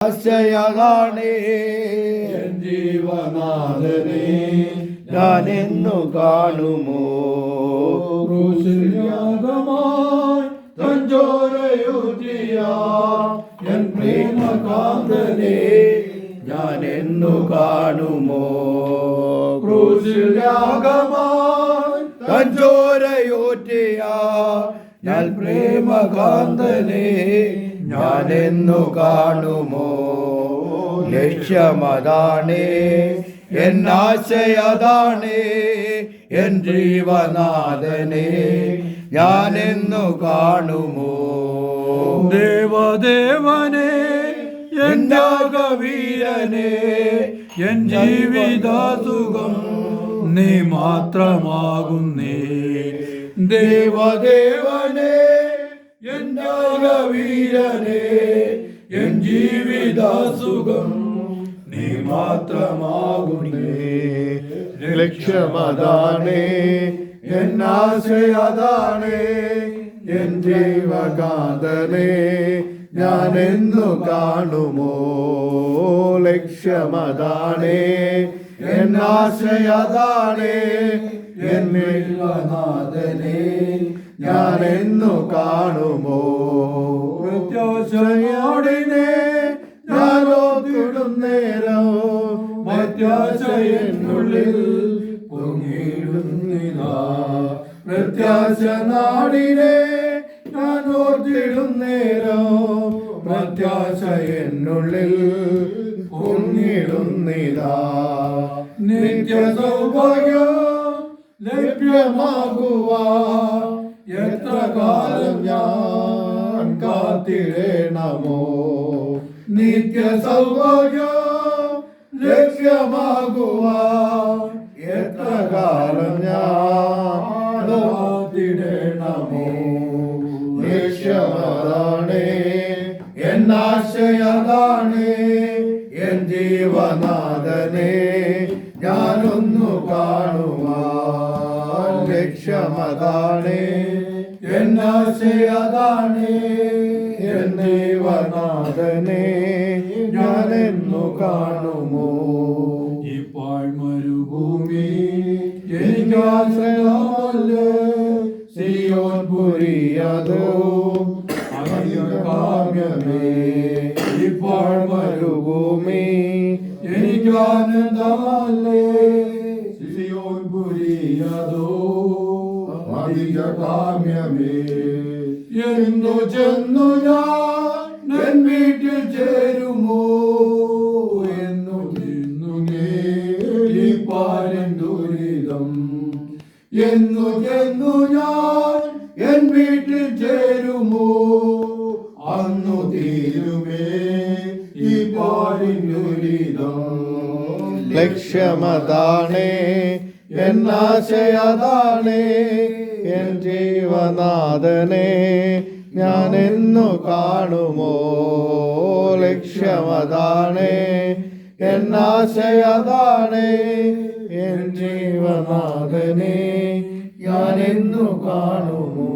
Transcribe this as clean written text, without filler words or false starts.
ആശയകാണേ ജീവനാഥനെ ഞാനെന്നു കാണുമോ യാഗമായി തഞ്ചോരയൂറ്റിയ എൻ പ്രേമകാന്തനെ ഞാനെന്നു കാണുമോ യാഗമായി തഞ്ചോരയൂറ്റിയ ഞാൻ പ്രേമകാന്തനെ ഞാനെന്നു കാണുമോ ലക്ഷ്യമതാണേ എന്നാശയതാണേ എൻ ജീവനാഥനെ ഞാനെന്നു കാണുമോ ദേവദേവനെ എൻ യാഗവീരനെ എൻ ജീവിതസുഖം നീ മാത്രമാകുന്നേ ദേവദേവനെ എൻ യാഗവീരനെ എൻ ജീവിതസുഖം നീ മാത്രമാകുന്നേ ലക്ഷ്യമതാണേ എന്നാശയതാണേ എൻ ജീവകാന്തനെ ഞാനെന്നു കാണുമോ ലക്ഷ്യമതാണേ എന്നാശയതാണേ എൻ ജീവനാഥനെ ഞാനെന്നു കാണുമോ പ്രത്യാശയോടിനെ ഞാനോത്തിടുന്നേരോ പ്രത്യാശയെന്നുള്ളിൽ പൊങ്ങിടുന്നിതാ പ്രത്യാശ നാടിനെ ഞാൻ ഓർത്തിടുന്നേരോ പ്രത്യാശയെന്നുള്ളിൽ പൊങ്ങിടുന്നിതാ നിത്യ സൗഭാഗ്യം ലഭ്യമാകുവാ എത്ര കാലം ഞാൻ കാത്തിടേണമോ നിത്യ സൗഭാഗ്യം ലഭ്യമാകുവാ എത്ര കാലം ഞാൻ കാത്തിടേണമോ ലക്ഷ്യമതാണേ എന്നാശയതാണേ എൻ ജീവനാഥനെ ഞാനൊന്നു കാണുവാൻ ലക്ഷ്യമതാണേ എന്നാശയതാണേ എൻ ജീവനാഥനെ ഞാനെന്നു കാണുമോ ഈ പാഴ്മരുഭൂമി എനിക്കാശ്രയമല്ലേ സിയോൻ പുരിയതോ കാമ്യമേ ഈ പാഴ്മരുഭൂമി എനിക്കാനന്ദമല്ലേ സിയോൻ പുരിയതോ കാമ്യമേ എന്നു ചെന്നു ഞാൻ എൻ വീട്ടിൽ ചേരുമോ എന്നു നിന്നു പാലൻ ദുരിതം എന്നു ചെന്നു ഞാൻ എൻ വീട്ടിൽ ചേരുമോ അന്നു തീരുമേ ഈ പാലിൻ ദുരിതം ലക്ഷ്യമതാണേ എന്നാശയതാണേ എൻ ജീവനാഥനെ ഞാനെന്നു കാണുമോ ലക്ഷ്യമതാണേ എന്നാശയതാണേ എൻ ജീവനാഥനെ ഞാനെന്നു കാണുമോ